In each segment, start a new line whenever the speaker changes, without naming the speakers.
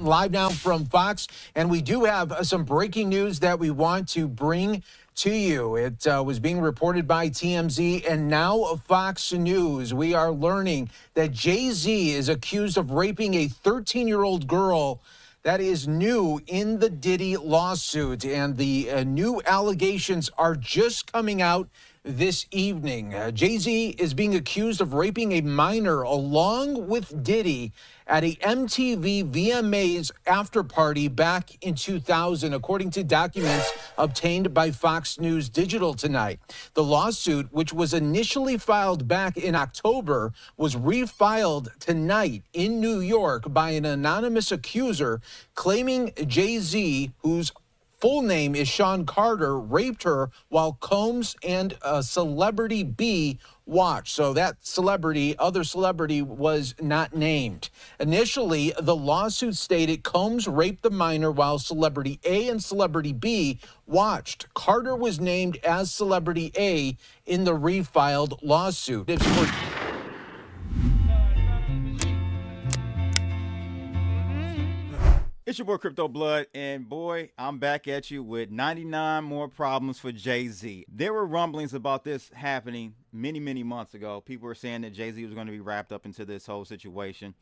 Live now from Fox, and we do have some breaking news that we want to bring to you. It was being reported by TMZ and now Fox News. We are learning that Jay Z is accused of raping a 13-year-old girl. That is new in the Diddy lawsuit, and the new allegations are just coming out this evening. Jay Z is being accused of raping a minor along with Diddy at a MTV VMAs after party back in 2000, according to documents obtained by Fox News Digital tonight. The lawsuit, which was initially filed back in October, was refiled tonight in New York by an anonymous accuser claiming Jay Z, whose full name is Sean Carter, raped her while Combs and Celebrity B watched. So that other celebrity was not named. Initially, the lawsuit stated Combs raped the minor while Celebrity A and Celebrity B watched. Carter was named as Celebrity A in the refiled lawsuit.
It's your boy CryptoBlood, and boy, I'm back at you with 99 more problems for Jay Z. There were rumblings about this happening many months ago. People were saying that Jay Z was going to be wrapped up into this whole situation,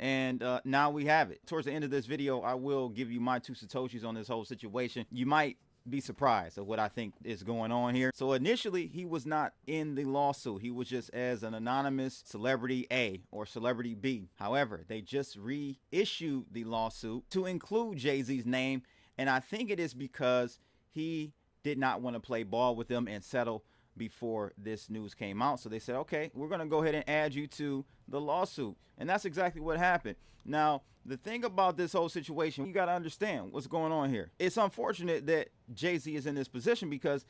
and now we have it. Towards the end of this video, I will give you my 2 satoshis on this whole situation. You might be surprised at what I think is going on here. So initially, he was not in the lawsuit. He was just as an anonymous Celebrity A or Celebrity B. However, they just reissued the lawsuit to include Jay-Z's name, and I think it is because he did not want to play ball with them and settle before this news came out. So they said, okay, we're going to go ahead and add you to the lawsuit. And that's exactly what happened. Now, the thing about this whole situation, you got to understand what's going on here. It's unfortunate that Jay-Z is in this position because,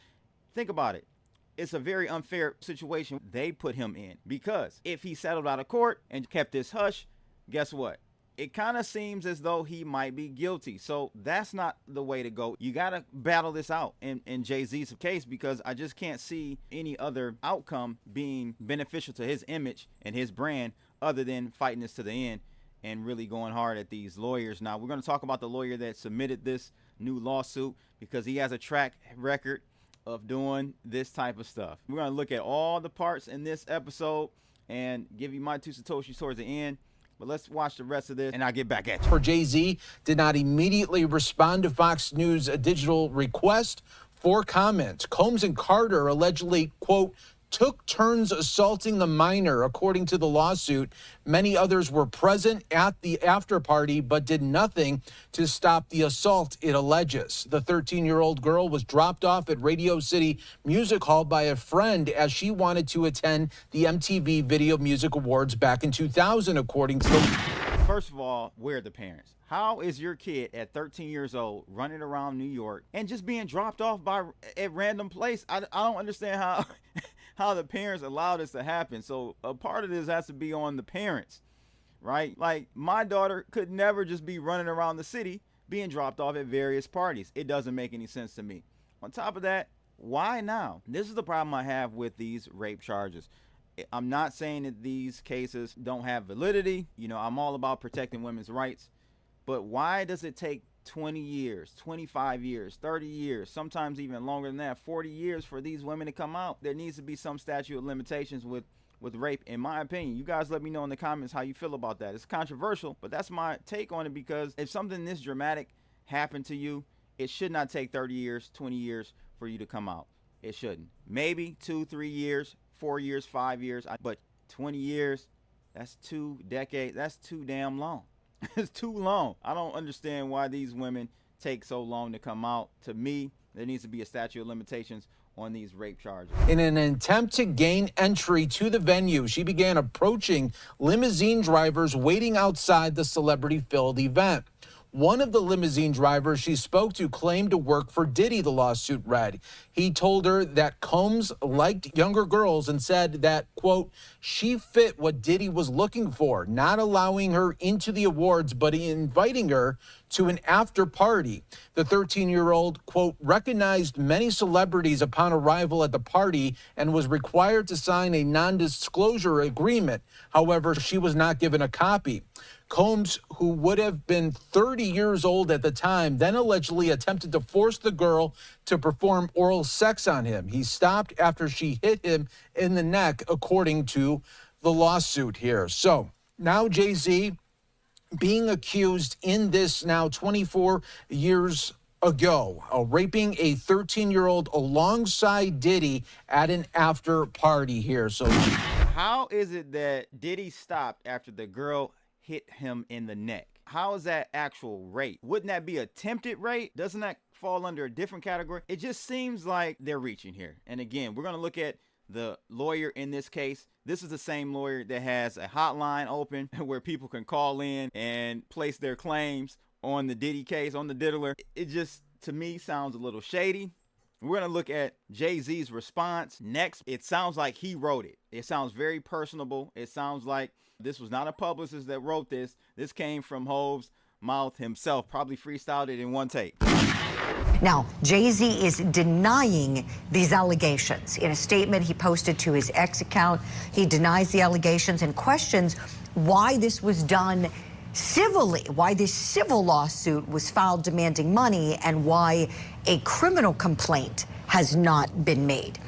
think about it, it's a very unfair situation they put him in, because if he settled out of court and kept this hush, guess what? It kind of seems as though he might be guilty. So that's not the way to go. You got to battle this out in Jay-Z's case, because I just can't see any other outcome being beneficial to his image and his brand other than fighting this to the end and really going hard at these lawyers. Now, we're going to talk about the lawyer that submitted this new lawsuit, because he has a track record of doing this type of stuff. We're going to look at all the parts in this episode and give you my 2 satoshis towards the end. But let's watch the rest of this, and I'll get back at you.
For Jay-Z did not immediately respond to Fox News Digital request for comment. Combs and Carter allegedly, quote, took turns assaulting the minor, according to the lawsuit. Many others were present at the after party but did nothing to stop the assault, it alleges. The 13-year-old girl was dropped off at Radio City Music Hall by a friend as she wanted to attend the MTV Video Music Awards back in 2000, according to the...
First of all, where are the parents? How is your kid at 13 years old running around New York and just being dropped off at random place? I don't understand how the parents allow this to happen. So a part of this has to be on the parents, right? Like, my daughter could never just be running around the city being dropped off at various parties. It doesn't make any sense to me. On top of that, why now? This is the problem I have with these rape charges. I'm not saying that these cases don't have validity. You know, I'm all about protecting women's rights. But why does it take 20 years, 25 years, 30 years, sometimes even longer than that, 40 years for these women to come out? There needs to be some statute of limitations with rape, in my opinion. You guys let me know in the comments how you feel about that. It's controversial, but that's my take on it, because if something this dramatic happened to you, it should not take 30 years, 20 years for you to come out. It shouldn't. Maybe 2, 3 years, 4 years, 5 years, but 20 years, that's 2 decades. That's too damn long. It's too long. I don't understand why these women take so long to come out. To me, there needs to be a statute of limitations on these rape charges.
In an attempt to gain entry to the venue, she began approaching limousine drivers waiting outside the celebrity-filled event. One of the limousine drivers she spoke to claimed to work for Diddy, the lawsuit read. He told her that Combs liked younger girls and said that, quote, she fit what Diddy was looking for, not allowing her into the awards, but inviting her to an after party. The 13-year-old, quote, recognized many celebrities upon arrival at the party and was required to sign a non-disclosure agreement. However, she was not given a copy. Combs, who would have been 30 years old at the time, then allegedly attempted to force the girl to perform oral sex on him. He stopped after she hit him in the neck, according to the lawsuit here. So now Jay Z being accused in this now 24 years ago, raping a 13-year-old alongside Diddy at an after party here. So
how is it that Diddy stopped after the girl hit him in the neck? How is that actual rape? Wouldn't that be attempted rape? Doesn't that fall under a different category? It just seems like they're reaching here. And again, we're going to look at the lawyer in this case. This is the same lawyer that has a hotline open where people can call in and place their claims on the Diddy case, on the diddler. It just, to me, sounds a little shady. We're going to look at Jay Z's response next. It sounds like he wrote it. It sounds very personable. It sounds like this was not a publicist that wrote this. This came from Hov's mouth himself, probably freestyled it in one take.
Now, Jay Z is denying these allegations. In a statement he posted to his X account, he denies the allegations and questions why this was done civilly, why this civil lawsuit was filed demanding money, and why a criminal complaint has not been made.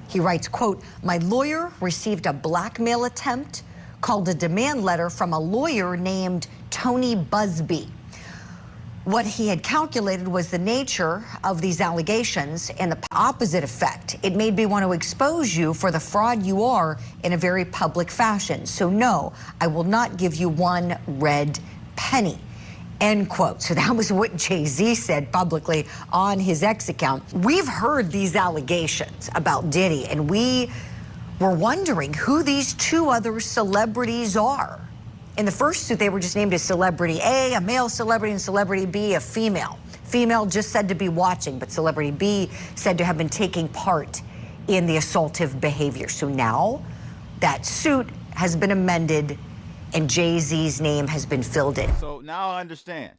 He writes, quote, "My lawyer received a blackmail attempt called a demand letter from a lawyer named Tony Busby. What he had calculated was the nature of these allegations and the opposite effect. It made me want to expose you for the fraud you are in a very public fashion. So no, I will not give you one red penny." End quote. So that was what Jay Z said publicly on his X account. We've heard these allegations about Diddy, and we were wondering who these two other celebrities are. In the first suit, they were just named as Celebrity A, a male celebrity, and Celebrity B, a female. Female just said to be watching, but Celebrity B said to have been taking part in the assaultive behavior. So now that suit has been amended and Jay Z's name has been filled in.
So now I understand.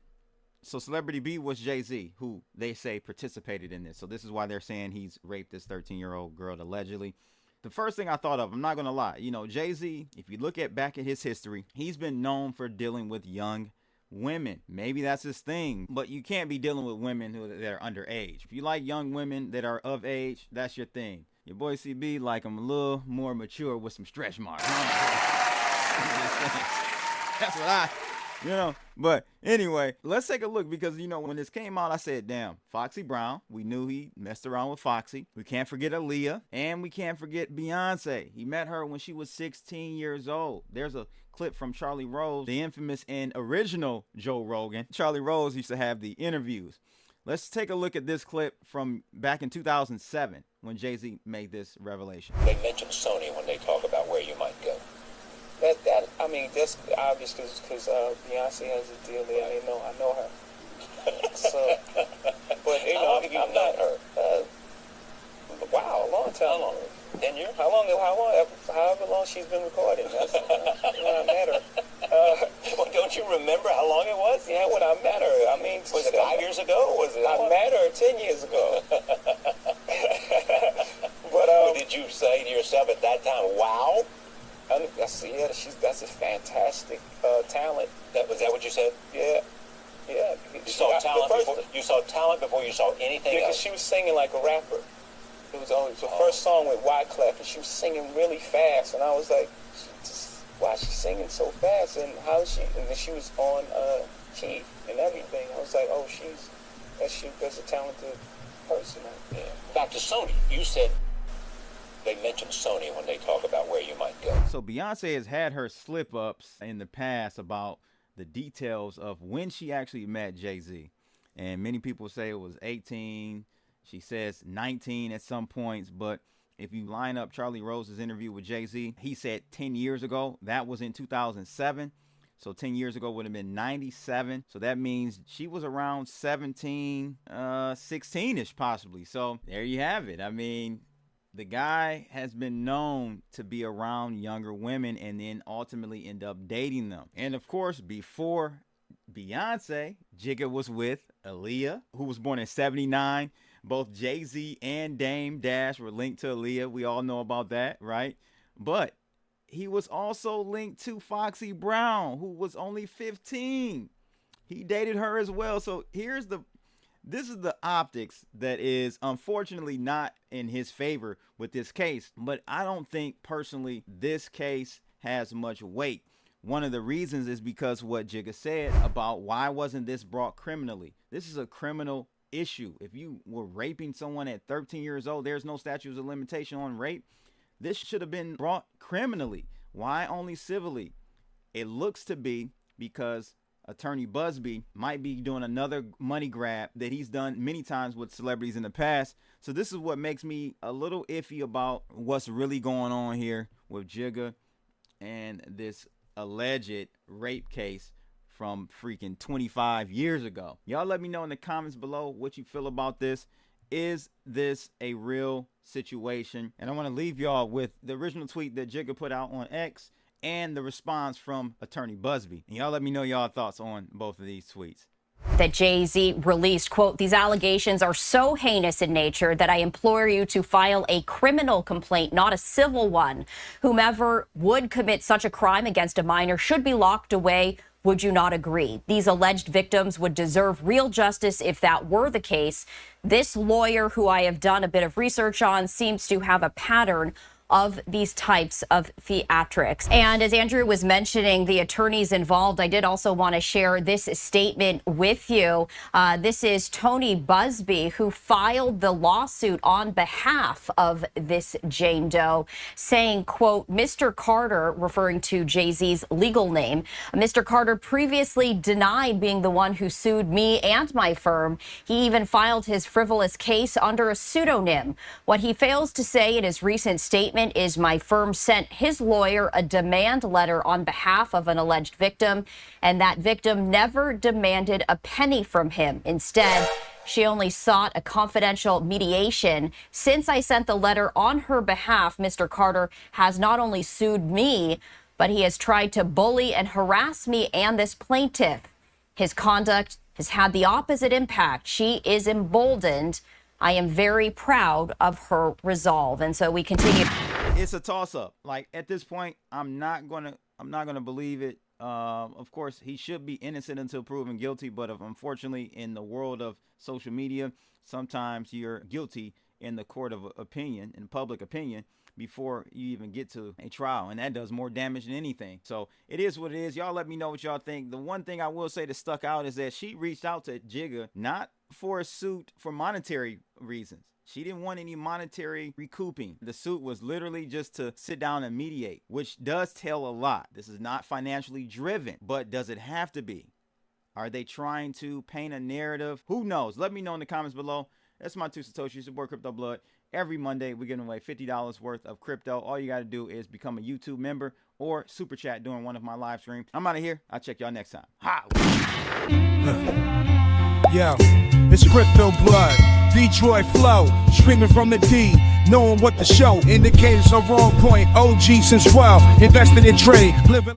So Celebrity B was Jay Z, who they say participated in this. So this is why they're saying he's raped this 13-year-old girl allegedly. The first thing I thought of, I'm not going to lie, you know, Jay Z, if you look back at his history, he's been known for dealing with young women. Maybe that's his thing, but you can't be dealing with women that are underage. If you like young women that are of age, that's your thing. Your boy CB like them a little more mature with some stretch marks. That's what but anyway, let's take a look, because, you know, when this came out, I said, damn, Foxy Brown. We knew he messed around with Foxy. We can't forget Aaliyah, and we can't forget Beyonce. He met her when she was 16 years old. There's a clip from Charlie Rose, the infamous and original Joe Rogan. Charlie Rose used to have the interviews. Let's take a look at this clip from back in 2007 when Jay Z made this revelation.
They mention Sony when they talk about where you might go. I mean, that's obvious because Beyonce has a deal there. I know her. So, but you know, I'm not her. Wow, a long time. How long? 10 years? However long she's been recording. That's when I met her. Well, don't you remember how long it was? Yeah, when I met her. I mean, was it 5 years ago? I met her 10 years ago. But what did you say to yourself at that time? Wow. That's a fantastic talent. Was that what you said? Yeah. You saw talent before you saw anything else. She was singing like a rapper. It was her first song with Wyclef, and she was singing really fast, and I was like, why is she singing so fast? And how is she? And then she was on key and everything. I was like, oh, that's a talented person. Yeah. Back to Sony. You said they mention Sony when they talk about where you might go.
So Beyonce has had her slip-ups in the past about the details of when she actually met Jay Z. And many people say it was 18. She says 19 at some points. But if you line up Charlie Rose's interview with Jay Z, he said 10 years ago. That was in 2007. So 10 years ago would have been 97. So that means she was around 17, 16-ish possibly. So there you have it. I mean, the guy has been known to be around younger women and then ultimately end up dating them. And of course, before Beyonce, Jigga was with Aaliyah, who was born in 79. Both Jay Z and Dame Dash were linked to Aaliyah. We all know about that, right? But he was also linked to Foxy Brown, who was only 15. He dated her as well. So this is the optics that is unfortunately not in his favor with this case. But I don't think personally this case has much weight. One of the reasons is because what Jigga said about why wasn't this brought criminally. This is a criminal issue. If you were raping someone at 13 years old, there's no statute of limitation on rape. This should have been brought criminally. Why only civilly? It looks to be because Attorney Busby might be doing another money grab that he's done many times with celebrities in the past. So this is what makes me a little iffy about what's really going on here with Jigga and this alleged rape case from freaking 25 years ago. Y'all let me know in the comments below what you feel about this. Is this a real situation? And I want to leave y'all with the original tweet that Jigga put out on X and the response from Attorney Busby. And y'all let me know y'all thoughts on both of these tweets.
That Jay Z released, quote, "These allegations are so heinous in nature that I implore you to file a criminal complaint, not a civil one. Whomever would commit such a crime against a minor should be locked away. Would you not agree? These alleged victims would deserve real justice if that were the case. This lawyer, who I have done a bit of research on, seems to have a pattern of these types of theatrics." And as Andrew was mentioning, the attorneys involved, I did also want to share this statement with you. This is Tony Busby, who filed the lawsuit on behalf of this Jane Doe, saying, quote, "Mr. Carter," referring to Jay-Z's legal name, "Mr. Carter previously denied being the one who sued me and my firm. He even filed his frivolous case under a pseudonym. What he fails to say in his recent statement is my firm sent his lawyer a demand letter on behalf of an alleged victim, and that victim never demanded a penny from him. Instead, she only sought a confidential mediation. Since I sent the letter on her behalf, Mr. Carter has not only sued me, but he has tried to bully and harass me and this plaintiff. His conduct has had the opposite impact. She is emboldened. I am very proud of her resolve." And so we continue.
It's a toss-up. Like, at this point, I'm not gonna believe it. Of course, he should be innocent until proven guilty, but unfortunately, in the world of social media, sometimes you're guilty in the court of opinion, in public opinion, before you even get to a trial, and that does more damage than anything. So it is what it is. Y'all let me know what y'all think. The one thing I will say that stuck out is that she reached out to Jigga not for a suit for monetary reasons. She didn't want any monetary recouping. The suit was literally just to sit down and mediate, which does tell a lot. This is not financially driven, but does it have to be? Are they trying to paint a narrative? Who knows? Let me know in the comments below. That's my two Satoshis, your boy CryptoBlood. Every Monday, we're giving away $50 worth of crypto. All you got to do is become a YouTube member or super chat during one of my live streams. I'm out of here. I'll check y'all next time.
Yo, it's CryptoBlood, Detroit flow, streaming from the D, knowing what the show, indicators are on point, OG since 12, invested in trade, living